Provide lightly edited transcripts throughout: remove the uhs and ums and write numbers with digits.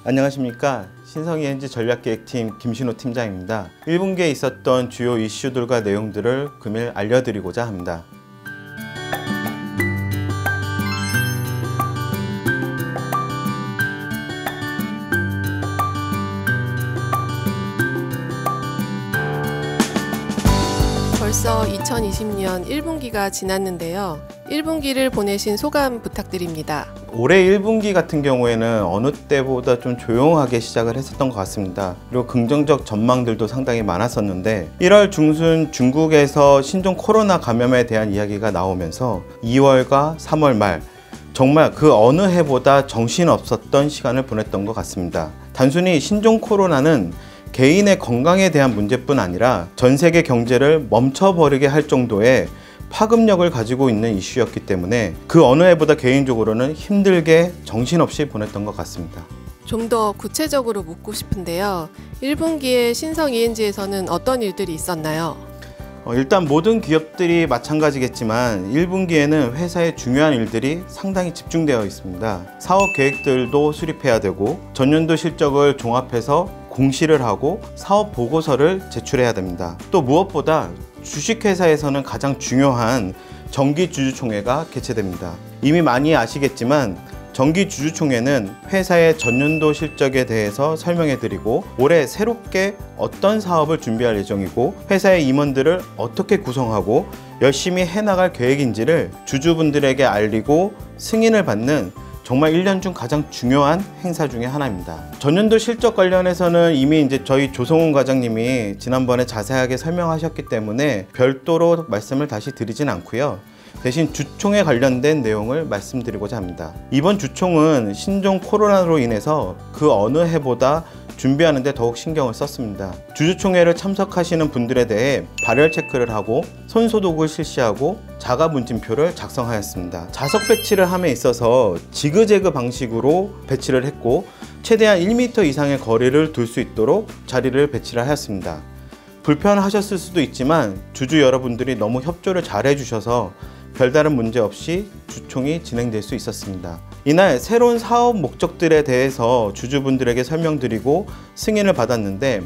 안녕하십니까. 신성이엔지 전략기획팀 김신호 팀장입니다. 1분기에 있었던 주요 이슈들과 내용들을 금일 알려드리고자 합니다. 벌써 2020년 1분기가 지났는데요. 1분기를 보내신 소감 부탁드립니다. 올해 1분기 같은 경우에는 어느 때보다 좀 조용하게 시작을 했었던 것 같습니다. 그리고 긍정적 전망들도 상당히 많았었는데 1월 중순 중국에서 신종 코로나 감염에 대한 이야기가 나오면서 2월과 3월 말 정말 그 어느 해보다 정신없었던 시간을 보냈던 것 같습니다. 단순히 신종 코로나는 개인의 건강에 대한 문제뿐 아니라 전 세계 경제를 멈춰버리게 할 정도의 파급력을 가지고 있는 이슈였기 때문에 그 어느 해보다 개인적으로는 힘들게 정신없이 보냈던 것 같습니다. 좀 더 구체적으로 묻고 싶은데요. 1분기에 신성 ENG에서는 어떤 일들이 있었나요? 일단 모든 기업들이 마찬가지겠지만 1분기에는 회사의 중요한 일들이 상당히 집중되어 있습니다. 사업 계획들도 수립해야 되고 전년도 실적을 종합해서 공시를 하고 사업 보고서를 제출해야 됩니다. 또 무엇보다 주식회사에서는 가장 중요한 정기주주총회가 개최됩니다. 이미 많이 아시겠지만 정기주주총회는 회사의 전년도 실적에 대해서 설명해 드리고 올해 새롭게 어떤 사업을 준비할 예정이고 회사의 임원들을 어떻게 구성하고 열심히 해나갈 계획인지를 주주분들에게 알리고 승인을 받는 정말 1년 중 가장 중요한 행사 중에 하나입니다. 전년도 실적 관련해서는 이미 저희 조성훈 과장님이 지난번에 자세하게 설명하셨기 때문에 별도로 말씀을 다시 드리진 않고요. 대신 주총에 관련된 내용을 말씀드리고자 합니다. 이번 주총은 신종 코로나로 인해서 그 어느 해보다 준비하는 데 더욱 신경을 썼습니다. 주주총회를 참석하시는 분들에 대해 발열 체크를 하고 손소독을 실시하고 자가 문진표를 작성하였습니다. 좌석 배치를 함에 있어서 지그재그 방식으로 배치를 했고 최대한 1m 이상의 거리를 둘 수 있도록 자리를 배치를 하였습니다. 불편하셨을 수도 있지만 주주 여러분들이 너무 협조를 잘 해주셔서 별다른 문제 없이 주총이 진행될 수 있었습니다. 이날 새로운 사업 목적들에 대해서 주주분들에게 설명드리고 승인을 받았는데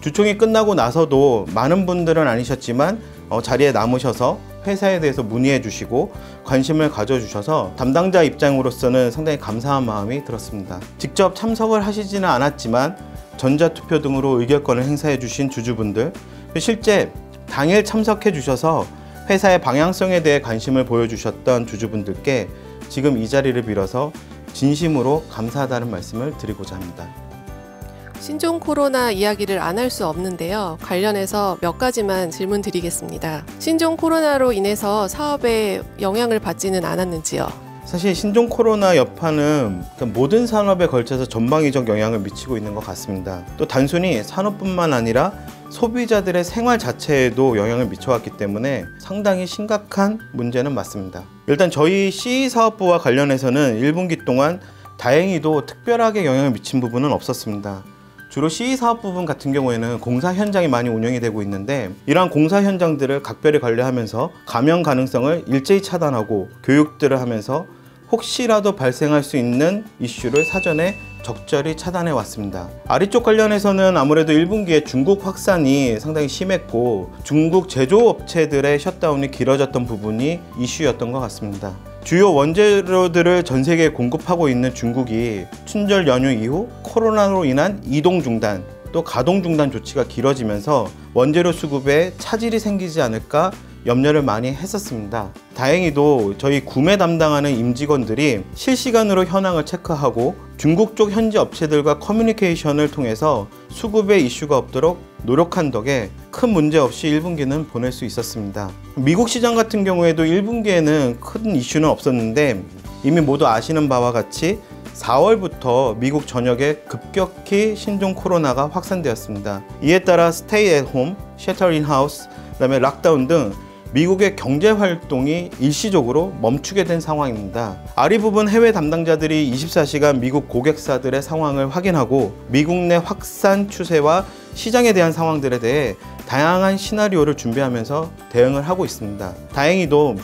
주총이 끝나고 나서도 많은 분들은 아니셨지만 자리에 남으셔서 회사에 대해서 문의해 주시고 관심을 가져주셔서 담당자 입장으로서는 상당히 감사한 마음이 들었습니다. 직접 참석을 하시지는 않았지만 전자투표 등으로 의결권을 행사해 주신 주주분들, 실제 당일 참석해 주셔서 회사의 방향성에 대해 관심을 보여주셨던 주주분들께 지금 이 자리를 빌어서 진심으로 감사하다는 말씀을 드리고자 합니다. 신종 코로나 이야기를 안 할 수 없는데요. 관련해서 몇 가지만 질문 드리겠습니다. 신종 코로나로 인해서 사업에 영향을 받지는 않았는지요? 사실 신종 코로나 여파는 모든 산업에 걸쳐서 전방위적 영향을 미치고 있는 것 같습니다. 또 단순히 산업뿐만 아니라 소비자들의 생활 자체에도 영향을 미쳐왔기 때문에 상당히 심각한 문제는 맞습니다. 일단 저희 CE사업부와 관련해서는 1분기 동안 다행히도 특별하게 영향을 미친 부분은 없었습니다. 주로 CE사업 부분 같은 경우에는 공사 현장이 많이 운영이 되고 있는데 이러한 공사 현장들을 각별히 관리하면서 감염 가능성을 일제히 차단하고 교육들을 하면서 혹시라도 발생할 수 있는 이슈를 사전에 적절히 차단해 왔습니다. 아래쪽 관련해서는 아무래도 1분기에 중국 확산이 상당히 심했고 중국 제조업체들의 셧다운이 길어졌던 부분이 이슈였던 것 같습니다. 주요 원재료들을 전 세계에 공급하고 있는 중국이 춘절 연휴 이후 코로나로 인한 이동 중단 또 가동 중단 조치가 길어지면서 원재료 수급에 차질이 생기지 않을까 염려를 많이 했었습니다. 다행히도 저희 구매 담당하는 임직원들이 실시간으로 현황을 체크하고 중국 쪽 현지 업체들과 커뮤니케이션을 통해서 수급에 이슈가 없도록 노력한 덕에 큰 문제 없이 1분기는 보낼 수 있었습니다. 미국 시장 같은 경우에도 1분기에는 큰 이슈는 없었는데 이미 모두 아시는 바와 같이 4월부터 미국 전역에 급격히 신종 코로나가 확산되었습니다. 이에 따라 스테이 앳 홈, 셔터 인 하우스, 그다음에 락다운 등 미국의 경제 활동이 일시적으로 멈추게 된 상황입니다. 아리 부분 해외 담당자들이 24시간 미국 고객사들의 상황을 확인하고 미국 내 확산 추세와 시장에 대한 상황들에 대해 다양한 시나리오를 준비하면서 대응을 하고 있습니다. 다행히도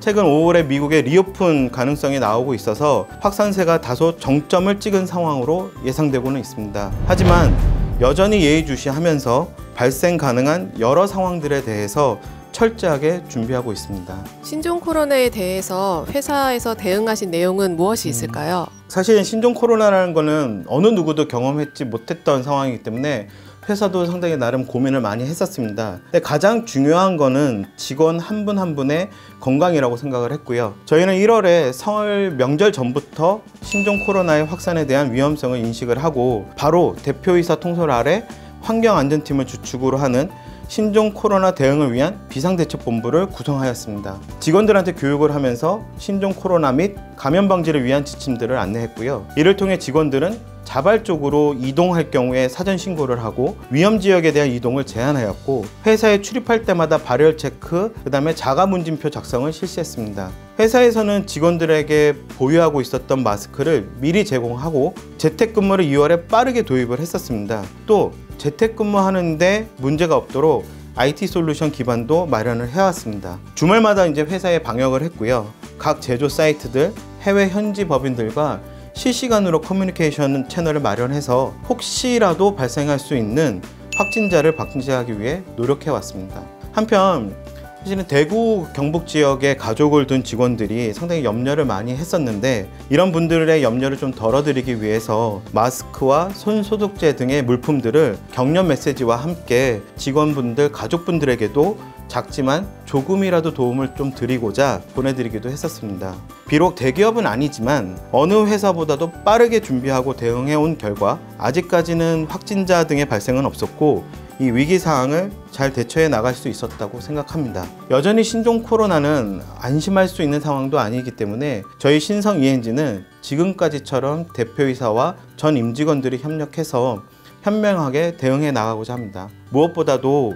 최근 5월에 미국의 리오픈 가능성이 나오고 있어서 확산세가 다소 정점을 찍은 상황으로 예상되고는 있습니다. 하지만 여전히 예의주시하면서 발생 가능한 여러 상황들에 대해서 철저하게 준비하고 있습니다. 신종 코로나에 대해서 회사에서 대응하신 내용은 무엇이 있을까요? 사실 신종 코로나라는 거는 어느 누구도 경험했지 못했던 상황이기 때문에 회사도 상당히 나름 고민을 많이 했었습니다. 근데 가장 중요한 거는 직원 한 분 한 분의 건강이라고 생각을 했고요. 저희는 1월에 설 명절 전부터 신종 코로나의 확산에 대한 위험성을 인식을 하고 바로 대표이사 통솔 아래 환경안전팀을 주축으로 하는 신종 코로나 대응을 위한 비상대책본부를 구성하였습니다. 직원들한테 교육을 하면서 신종 코로나 및 감염 방지를 위한 지침들을 안내했고요. 이를 통해 직원들은 자발적으로 이동할 경우에 사전 신고를 하고 위험 지역에 대한 이동을 제한하였고, 회사에 출입할 때마다 발열 체크, 그다음에 자가 문진표 작성을 실시했습니다. 회사에서는 직원들에게 보유하고 있었던 마스크를 미리 제공하고 재택근무를 2월에 빠르게 도입을 했었습니다. 또 재택근무하는데 문제가 없도록 IT 솔루션 기반도 마련을 해왔습니다. 주말마다 이제 회사에 방역을 했고요. 각 제조 사이트들, 해외 현지 법인들과 실시간으로 커뮤니케이션 채널을 마련해서 혹시라도 발생할 수 있는 확진자를 방지하기 위해 노력해 왔습니다. 한편 사실은 대구 경북 지역에 가족을 둔 직원들이 상당히 염려를 많이 했었는데, 이런 분들의 염려를 좀 덜어드리기 위해서 마스크와 손 소독제 등의 물품들을 격려 메시지와 함께 직원분들, 가족분들에게도 작지만 조금이라도 도움을 좀 드리고자 보내드리기도 했었습니다. 비록 대기업은 아니지만 어느 회사보다도 빠르게 준비하고 대응해온 결과 아직까지는 확진자 등의 발생은 없었고, 이 위기 상황을 잘 대처해 나갈 수 있었다고 생각합니다. 여전히 신종 코로나는 안심할 수 있는 상황도 아니기 때문에 저희 신성 ENG는 지금까지처럼 대표이사와 전 임직원들이 협력해서 현명하게 대응해 나가고자 합니다. 무엇보다도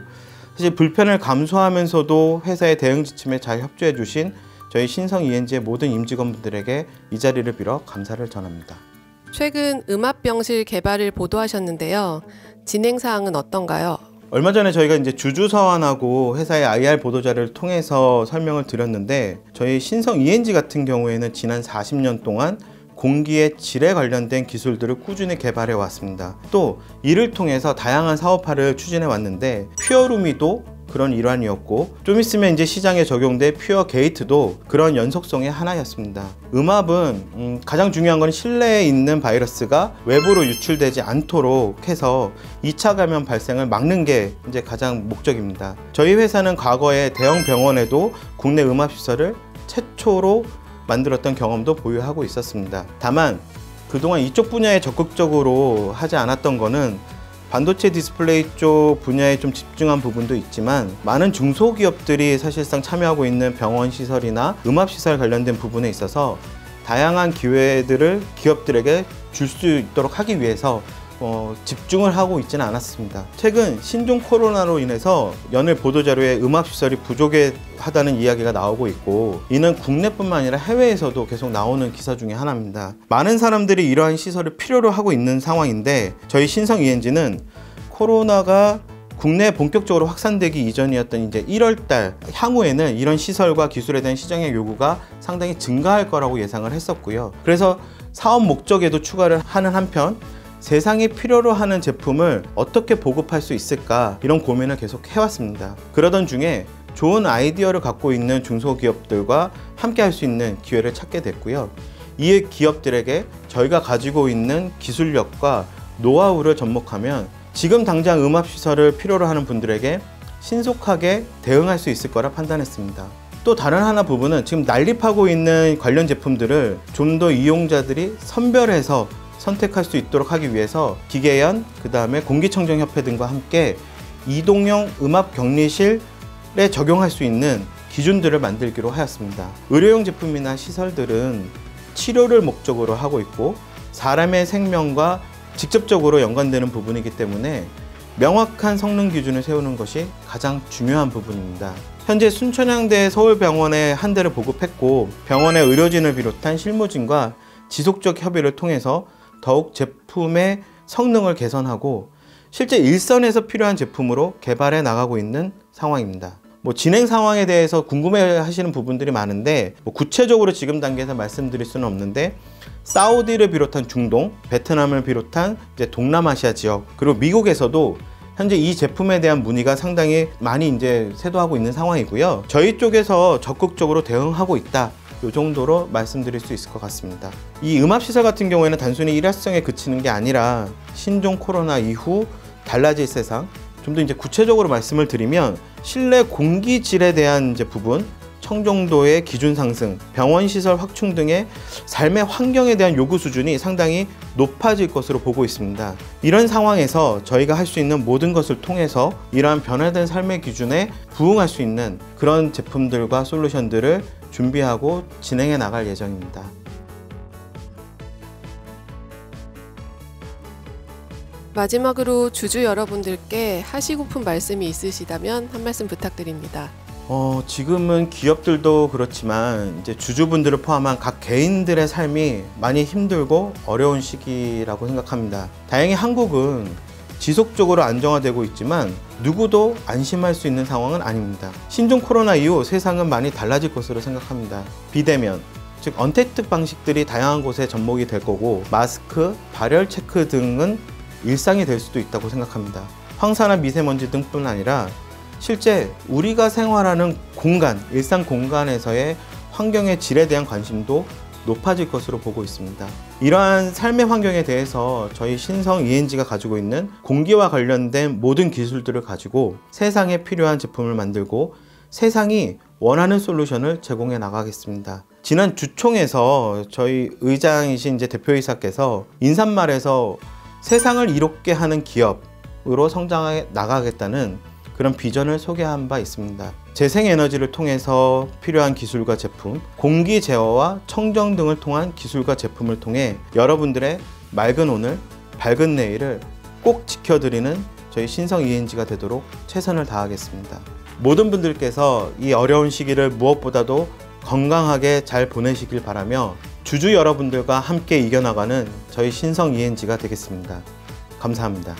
사실 불편을 감수하면서도 회사의 대응 지침에 잘 협조해 주신 저희 신성 ENG의 모든 임직원분들에게 이 자리를 빌어 감사를 전합니다. 최근 음압병실 개발을 보도하셨는데요. 진행 사항은 어떤가요? 얼마 전에 저희가 이제 주주 서한하고 회사의 IR 보도자를 통해서 설명을 드렸는데, 저희 신성 ENG 같은 경우에는 지난 40년 동안 공기의 질에 관련된 기술들을 꾸준히 개발해 왔습니다. 또 이를 통해서 다양한 사업화를 추진해 왔는데, 퓨어루미도 그런 일환이었고, 좀 있으면 이제 시장에 적용될 퓨어 게이트도 그런 연속성의 하나였습니다. 음압은 가장 중요한 건 실내에 있는 바이러스가 외부로 유출되지 않도록 해서 2차 감염 발생을 막는 게 이제 가장 목적입니다. 저희 회사는 과거에 대형 병원에도 국내 음압시설을 최초로 만들었던 경험도 보유하고 있었습니다. 다만 그동안 이쪽 분야에 적극적으로 하지 않았던 거는 반도체 디스플레이 쪽 분야에 좀 집중한 부분도 있지만, 많은 중소기업들이 사실상 참여하고 있는 병원 시설이나 음압시설 관련된 부분에 있어서 다양한 기회들을 기업들에게 줄 수 있도록 하기 위해서 집중을 하고 있지는 않았습니다. 최근 신종 코로나로 인해서 연일 보도자료에 음압시설이 부족하다는 이야기가 나오고 있고, 이는 국내뿐만 아니라 해외에서도 계속 나오는 기사 중에 하나입니다. 많은 사람들이 이러한 시설을 필요로 하고 있는 상황인데, 저희 신성 ENG는 코로나가 국내에 본격적으로 확산되기 이전이었던 이제 1월달 향후에는 이런 시설과 기술에 대한 시장의 요구가 상당히 증가할 거라고 예상을 했었고요. 그래서 사업 목적에도 추가를 하는 한편, 세상이 필요로 하는 제품을 어떻게 보급할 수 있을까, 이런 고민을 계속 해왔습니다. 그러던 중에 좋은 아이디어를 갖고 있는 중소기업들과 함께 할 수 있는 기회를 찾게 됐고요. 이에 기업들에게 저희가 가지고 있는 기술력과 노하우를 접목하면 지금 당장 음압시설을 필요로 하는 분들에게 신속하게 대응할 수 있을 거라 판단했습니다. 또 다른 하나 부분은 지금 난립하고 있는 관련 제품들을 좀 더 이용자들이 선별해서 선택할 수 있도록 하기 위해서 기계연, 그 다음에 공기청정협회 등과 함께 이동형 음압격리실에 적용할 수 있는 기준들을 만들기로 하였습니다. 의료용 제품이나 시설들은 치료를 목적으로 하고 있고 사람의 생명과 직접적으로 연관되는 부분이기 때문에 명확한 성능 기준을 세우는 것이 가장 중요한 부분입니다. 현재 순천향대 서울병원에 한 대를 보급했고, 병원의 의료진을 비롯한 실무진과 지속적 협의를 통해서 더욱 제품의 성능을 개선하고 실제 일선에서 필요한 제품으로 개발해 나가고 있는 상황입니다. 뭐 진행 상황에 대해서 궁금해 하시는 부분들이 많은데 뭐 구체적으로 지금 단계에서 말씀드릴 수는 없는데 사우디를 비롯한 중동, 베트남을 비롯한 이제 동남아시아 지역 그리고 미국에서도 현재 이 제품에 대한 문의가 상당히 많이 이제 쇄도하고 있는 상황이고요. 저희 쪽에서 적극적으로 대응하고 있다. 이 정도로 말씀드릴 수 있을 것 같습니다. 이 음압시설 같은 경우에는 단순히 일회성에 그치는 게 아니라 신종 코로나 이후 달라질 세상, 좀 더 이제 구체적으로 말씀을 드리면 실내 공기질에 대한 이제 부분, 청정도의 기준 상승, 병원 시설 확충 등의 삶의 환경에 대한 요구 수준이 상당히 높아질 것으로 보고 있습니다. 이런 상황에서 저희가 할 수 있는 모든 것을 통해서 이러한 변화된 삶의 기준에 부응할 수 있는 그런 제품들과 솔루션들을 준비하고 진행해 나갈 예정입니다. 마지막으로 주주 여러분들께 하시고픈 말씀이 있으시다면 한 말씀 부탁드립니다. 지금은 기업들도 그렇지만 이제 주주분들을 포함한 각 개인들의 삶이 많이 힘들고 어려운 시기라고 생각합니다. 다행히 한국은 지속적으로 안정화되고 있지만 누구도 안심할 수 있는 상황은 아닙니다. 신종 코로나 이후 세상은 많이 달라질 것으로 생각합니다. 비대면, 즉 언택트 방식들이 다양한 곳에 접목이 될 거고 마스크, 발열 체크 등은 일상이 될 수도 있다고 생각합니다. 황사나 미세먼지 등뿐 아니라 실제 우리가 생활하는 공간, 일상 공간에서의 환경의 질에 대한 관심도 높아질 것으로 보고 있습니다. 이러한 삶의 환경에 대해서 저희 신성 ENG가 가지고 있는 공기와 관련된 모든 기술들을 가지고 세상에 필요한 제품을 만들고 세상이 원하는 솔루션을 제공해 나가겠습니다. 지난 주총에서 저희 의장이신 이제 대표이사께서 인사말에서 세상을 이롭게 하는 기업으로 성장해 나가겠다는 그런 비전을 소개한 바 있습니다. 재생에너지를 통해서 필요한 기술과 제품, 공기 제어와 청정 등을 통한 기술과 제품을 통해 여러분들의 맑은 오늘, 밝은 내일을 꼭 지켜드리는 저희 신성 ENG가 되도록 최선을 다하겠습니다. 모든 분들께서 이 어려운 시기를 무엇보다도 건강하게 잘 보내시길 바라며 주주 여러분들과 함께 이겨나가는 저희 신성 ENG가 되겠습니다. 감사합니다.